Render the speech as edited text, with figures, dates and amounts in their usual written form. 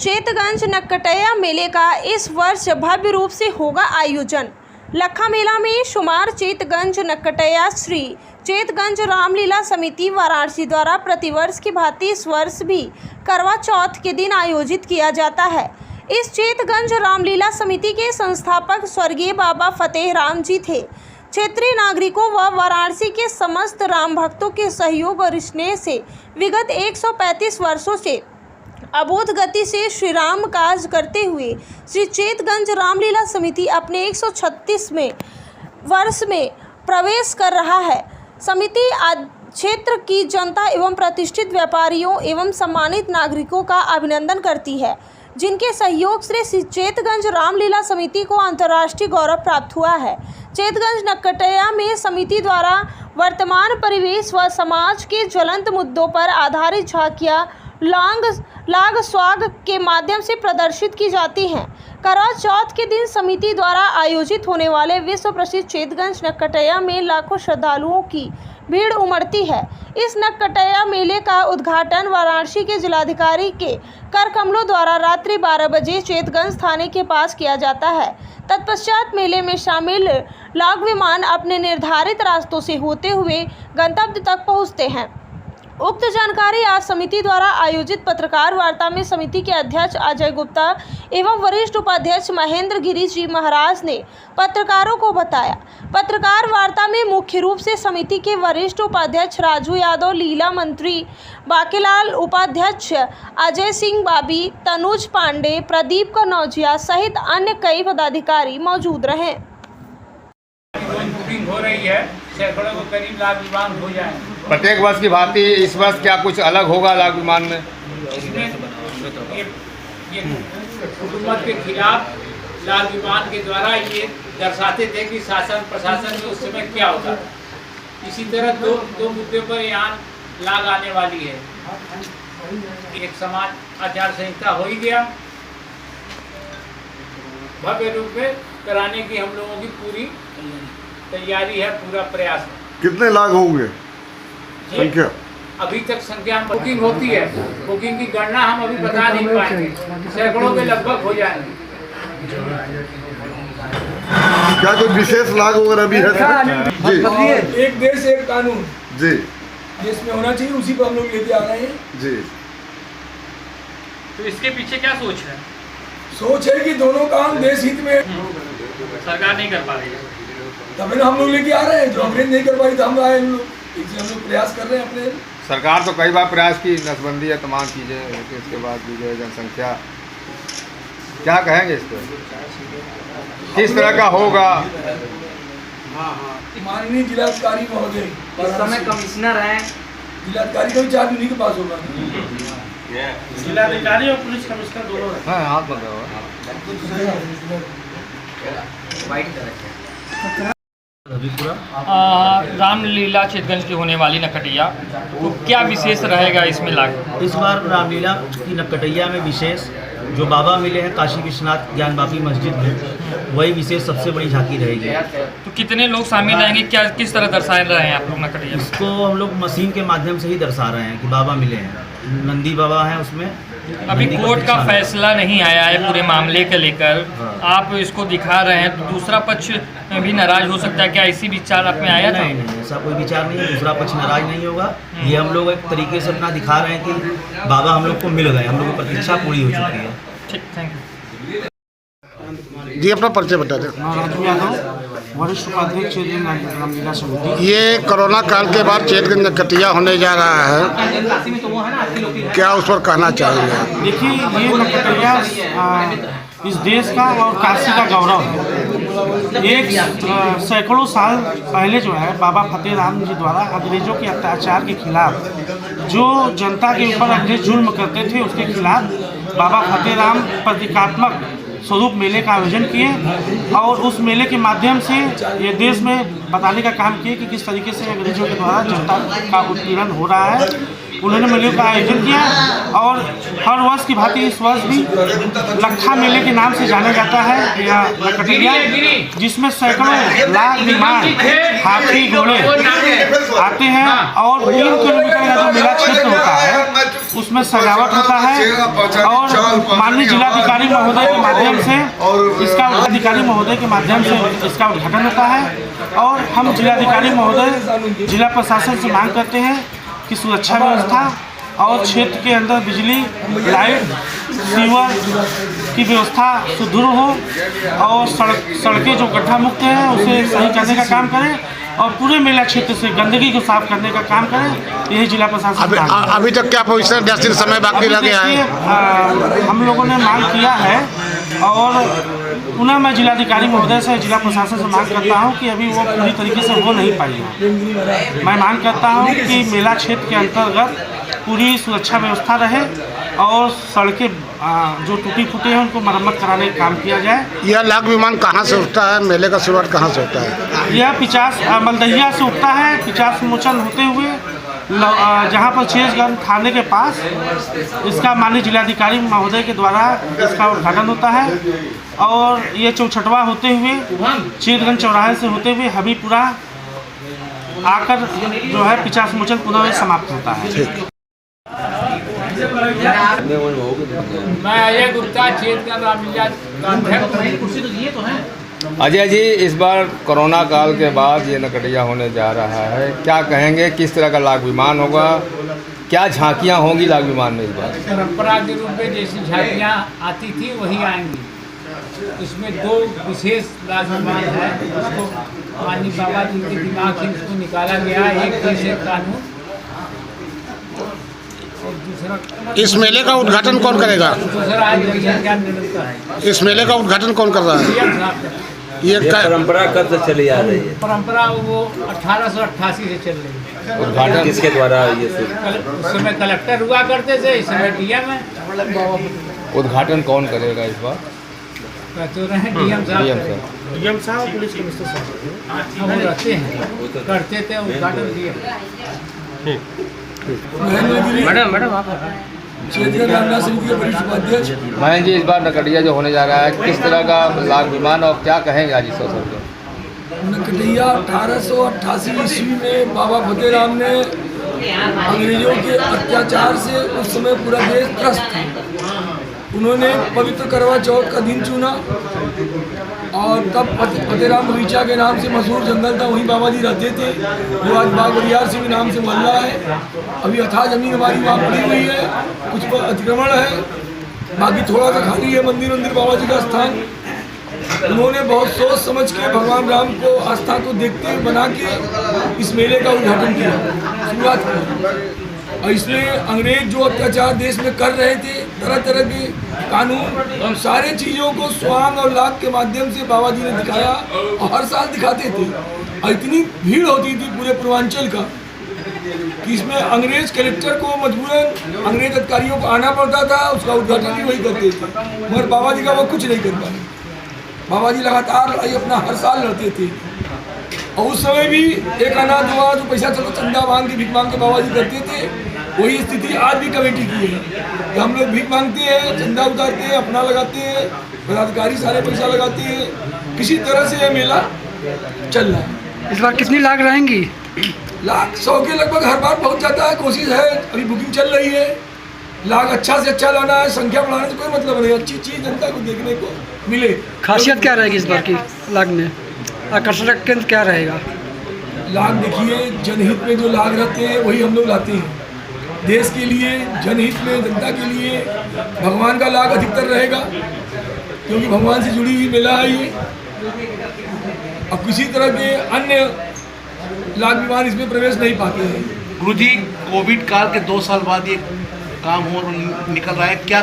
चेतगंज नक्कटैया मेले का इस वर्ष भव्य रूप से होगा आयोजन। लखा मेला में शुमार चेतगंज नक्कटैया श्री चेतगंज रामलीला समिति वाराणसी द्वारा प्रतिवर्ष की भांति इस वर्ष भी करवा चौथ के दिन आयोजित किया जाता है। इस चेतगंज रामलीला समिति के संस्थापक स्वर्गीय बाबा फतेह राम जी थे। क्षेत्रीय नागरिकों व वाराणसी के समस्त राम भक्तों के सहयोग और स्नेह से विगत 135 वर्षों से अबोध गति से श्री राम काज करते हुए श्री चेतगंज रामलीला समिति अपने 136वें वर्ष में प्रवेश कर रहा है। समिति आज क्षेत्र की जनता एवं प्रतिष्ठित व्यापारियों एवं सम्मानित नागरिकों का अभिनंदन करती है, जिनके सहयोग से श्री चेतगंज रामलीला समिति को अंतर्राष्ट्रीय गौरव प्राप्त हुआ है। चेतगंज नक्कटैया में समिति द्वारा वर्तमान परिवेश व समाज के ज्वलंत मुद्दों पर आधारित झांकियाँ लाग स्वाग के माध्यम से प्रदर्शित की जाती हैं। करवा चौथ के दिन समिति द्वारा आयोजित होने वाले विश्व प्रसिद्ध चेतगंज नक्कटैया में लाखों श्रद्धालुओं की भीड़ उमड़ती है। इस नक्कटैया मेले का उद्घाटन वाराणसी के जिलाधिकारी के कर कमलों द्वारा रात्रि 12 बजे चेतगंज थाने के पास किया जाता है। तत्पश्चात मेले में शामिल लाख विमान अपने निर्धारित रास्तों से होते हुए गंतव्य तक पहुंचते हैं। उक्त जानकारी आज समिति द्वारा आयोजित पत्रकार वार्ता में समिति के अध्यक्ष अजय गुप्ता एवं वरिष्ठ उपाध्यक्ष महेंद्र गिरी जी महाराज ने पत्रकारों को बताया। पत्रकार वार्ता में मुख्य रूप से समिति के वरिष्ठ उपाध्यक्ष राजू यादव, लीला मंत्री बाकेलाल, उपाध्यक्ष अजय सिंह बाबी, तनुज पांडे, प्रदीप कनौजिया सहित अन्य कई पदाधिकारी मौजूद रहे। हो रही है, सैकड़ों को करीब लाख विमान हो जाए। प्रत्येक वर्ष की भांति इस वर्ष क्या कुछ अलग होगा लाख विमान में? इसमें ये हुकूमत के खिलाफ लाख विमान के द्वारा ये दर्शाते थे कि शासन प्रशासन में उस समय क्या होता था। इसी तरह दो मुद्दे पर यहाँ लाग आने वाली है। एक समाज आचार संहिता हो ही गया, भव्य रूप में कराने की हम लोगों की पूरी तैयारी है, पूरा प्रयास है। कितने लाख होंगे संख्या? अभी तक संख्या बुकिंग होती है, बुकिंग की गणना हम अभी बता नहीं पाएंगे, सैकड़ों के लगभग हो जाएंगे। क्या कोई विशेष लाभ वगैरह भी है? जी, एक देश एक कानून जी, देश में होना चाहिए, उसी पर हम लोग लेके आ रहे हैं। जी, तो इसके पीछे क्या सोच है? सोच है कि दोनों काम देश हित में सरकार नहीं कर पा रही है, तभी हम लोग लेके आ रहे हैं। जो अंग्रेज नहीं कर पाई तो हम आए, हम लोग प्रयास कर रहे हैं अपने। सरकार तो कई बार प्रयास की, नसबंदी है, तमाम चीज़ें, इसके बाद भी जो है जनसंख्या, क्या कहेंगे इस पर? किस तरह का होगा? माननीय जिलाधिकारी महोदय, इस समय कमिश्नर हैं, जिलाधिकारी का भी चार्ज उन्हीं के पास होगा। जिलाधिकारी और पुलिस कमिश्नर दोनों हैं। हाँ, हाथ बंद होगा। रामलीला चेतगंज की होने वाली नक्कटैया, तो क्या विशेष रहेगा इसमें लाग? इस बार रामलीला की नक्कटैया में विशेष जो बाबा मिले हैं काशी विश्वनाथ ज्ञानवापी मस्जिद में, वही विशेष सबसे बड़ी झांकी रहेगी। तो कितने लोग शामिल रहेंगे, क्या किस तरह दर्शा रहे हैं आप लोग नक्कटैया? इसको हम लोग मशीन के माध्यम से ही दर्शा रहे हैं कि बाबा मिले हैं, नंदी बाबा हैं उसमें। अभी कोर्ट का फैसला नहीं आया है पूरे मामले के लेकर, आप इसको दिखा रहे हैं, तो दूसरा पक्ष भी नाराज हो सकता है, क्या ऐसी विचार आप में आया था? नहीं, ऐसा कोई विचार नहीं है, दूसरा पक्ष नाराज नहीं होगा। ये हम लोग एक तरीके से अपना दिखा रहे हैं कि बाबा हम लोग को मिल गए, हम लोग की प्रतीक्षा पूरी हो चुकी है। ठीक, थैंक यू जी। अपना परिचय बता दें। राजू यादव, वरिष्ठ उपाध्यक्ष रामलीला समिति। ये कोरोना काल के बाद चेतगंज नक्कटैया होने जा रहा है, क्या उस पर कहना चाहेंगे? देखिए, ये नक्कटैया इस देश का और काशी का गौरव है। एक सैकड़ों साल पहले जो है बाबा फतेह राम जी द्वारा अंग्रेजों के अत्याचार के खिलाफ, जो जनता के ऊपर अंग्रेज जुल्म करते थे, उसके खिलाफ बाबा फतेह राम प्रतीकात्मक स्वरूप मेले का आयोजन किए और उस मेले के माध्यम से ये देश में बताने का काम किए कि किस तरीके से अंग्रेजों के द्वारा जनता का उत्पीड़न हो रहा है। उन्होंने मेले का आयोजन किया और हर वर्ष की भांति इस वर्ष भी लखा मेले के नाम से जाना जाता है यह नक्कटैया, जिसमें सैकड़ों लाख विमान, हाथी, घोड़े आते हैं और 3 किलोमीटर का जो मेला क्षेत्र होता है उसमें सजावट होता है और माननीय जिलाधिकारी महोदय के माध्यम से इसका अधिकारी महोदय के माध्यम से इसका उद्घाटन होता है। और हम जिलाधिकारी महोदय जिला प्रशासन से मांग करते हैं कि सुरक्षा व्यवस्था और क्षेत्र के अंदर बिजली, लाइट, सीवर की व्यवस्था सुदृढ़ हो और सड़कें जो गड्ढा मुक्त हैं उसे सही करने का काम करें और पूरे मेला क्षेत्र से गंदगी को साफ करने का काम करें। यही जिला प्रशासन अभी तक क्या पोजीशन 10 दिन समय बाकी रह गया है? हम लोगों ने मांग किया है और पुनः मैं जिलाधिकारी महोदय से, जिला प्रशासन से मांग करता हूं कि अभी वो पूरी तरीके से हो नहीं पाई है। मैं मांग करता हूं कि मेला क्षेत्र के अंतर्गत पूरी सुरक्षा व्यवस्था रहे और सड़कें जो टूटी फूटी हैं उनको मरम्मत कराने का काम किया जाए। यह लाख विमान कहाँ से उठता है? मेले का शुरुआत कहाँ से होता है? यह 50 मलदहिया से उठता है, 50 मोचन होते हुए जहाँ पर चेतगंज थाने के पास इसका माननीय जिलाधिकारी महोदय के द्वारा इसका उद्घाटन होता है और ये चौछठवा होते हुए चेतगंज चौराहे से होते हुए हबीपुरा आकर जो है 50 मोचन पुनः समाप्त होता है। मैं अजय गुप्ता चेतगंज रामलीला का अध्यक्ष। अजय जी, इस बार कोरोना काल के बाद ये नकटिया होने जा रहा है, क्या कहेंगे? किस तरह का लाख विमान होगा? क्या झांकियां होंगी लाख विमान में इस बार? परंपरा के रूप में जैसी झांकियां आती थी वही आएंगी। इसमें 2 विशेष लाख विमान है, उसको माननीय बाबा जी के दिमाग से इसको निकाला गया। एक कैसे कानून और दूसरा, इस मेले का उद्घाटन कौन करेगा? दूसरा आज ज्ञान निरंतर है। इस मेले का उद्घाटन कौन कर रहा है? ये परंपरा कब से चली आ रही है? परंपरा वो 1888 से चल रही है। उद्घाटन किसके द्वारा? ये उस समय कलेक्टर हुआ करते थे, इस समय डीएम है। उद्घाटन कौन करेगा इस बार? कहते रहे डीएम साहब, पुलिस कमिश्नर साहब हम रहते हैं, करते थे उद्घाटन डीएम। मैडम आप चेतगंज रामलीला समिति के वरिष्ठ उपाध्यक्ष। महेंद्र जी, इस बार नकटिया जो होने जा रहा है, किस तरह का लाख विमान और क्या कहेंगे आज इस अवसर पर? नकटिया 1888 ईस्वी में बाबा फतेहराम ने अंग्रेजों के अत्याचार से उस समय पूरा देश त्रस्त था। उन्होंने पवित्र करवा चौथ का दिन चुना और तब फतेहराम बगीचा के नाम से मशहूर जंगल था, वहीं बाबा जी रहते थे, जो आज बाग बरियार सिंह नाम से मोहल्ला है। अभी अथाह जमीन हमारी वहाँ पड़ी हुई है, कुछ पर अतिक्रमण है, बाकी थोड़ा सा खाली है मंदिर बाबा जी का स्थान। उन्होंने बहुत सोच समझ के भगवान राम को आस्था को देखते हुए बना के इस मेले का उद्घाटन किया, शुरुआत की। और इसमें अंग्रेज जो अत्याचार देश में कर रहे थे, तरह तरह के कानून, उन सारे चीज़ों को स्वांग और लाख के माध्यम से बाबा जी ने दिखाया और हर साल दिखाते थे। और इतनी भीड़ होती थी पूरे पूर्वांचल का कि इसमें अंग्रेज कलेक्टर को मजबूरन अंग्रेज अधिकारियों को आना पड़ता था, उसका उद्घाटन भी वही करते थे, मगर बाबा जी का वो कुछ नहीं कर पाए। बाबा जी लगातार लड़ाई अपना हर साल लड़ते थे और उस समय भी एक अनाथ हुआ जो पैसा चलो चंदा मांग के भीख मांग के बाबा जी करते थे। वही स्थिति आज भी कमेटी की है कि हम लोग भीख मांगते हैं, चंदा उतारते हैं, अपना लगाते हैं, पदाधिकारी सारे पैसा लगाते हैं, किसी तरह से यह मेला चल रहा है। इस बार कितनी लाख रहेंगी? लाख 100 के लगभग हर बार पहुँच जाता है, कोशिश है, अभी बुकिंग चल रही है। लाख अच्छा से अच्छा लाना है, संख्या बढ़ाने से कोई मतलब नहीं, अच्छी चीज़ जनता को देखने को मिले। खासियत क्या रहेगी इस बार की लाख में? आकर्षण केंद्र क्या रहेगा? लाख देखिए, जनहित में जो लाख रहते हैं वही हम लोग लाते हैं। देश के लिए, जनहित में, जनता के लिए भगवान का लाख अधिकतर रहेगा, क्योंकि भगवान से जुड़ी हुई मेला है ये। अब किसी तरह के अन्य लाख विमान इसमें प्रवेश नहीं पाते हैं। गुरुजी, कोविड काल के 2 साल बाद ये काम हो निकल रहा है, क्या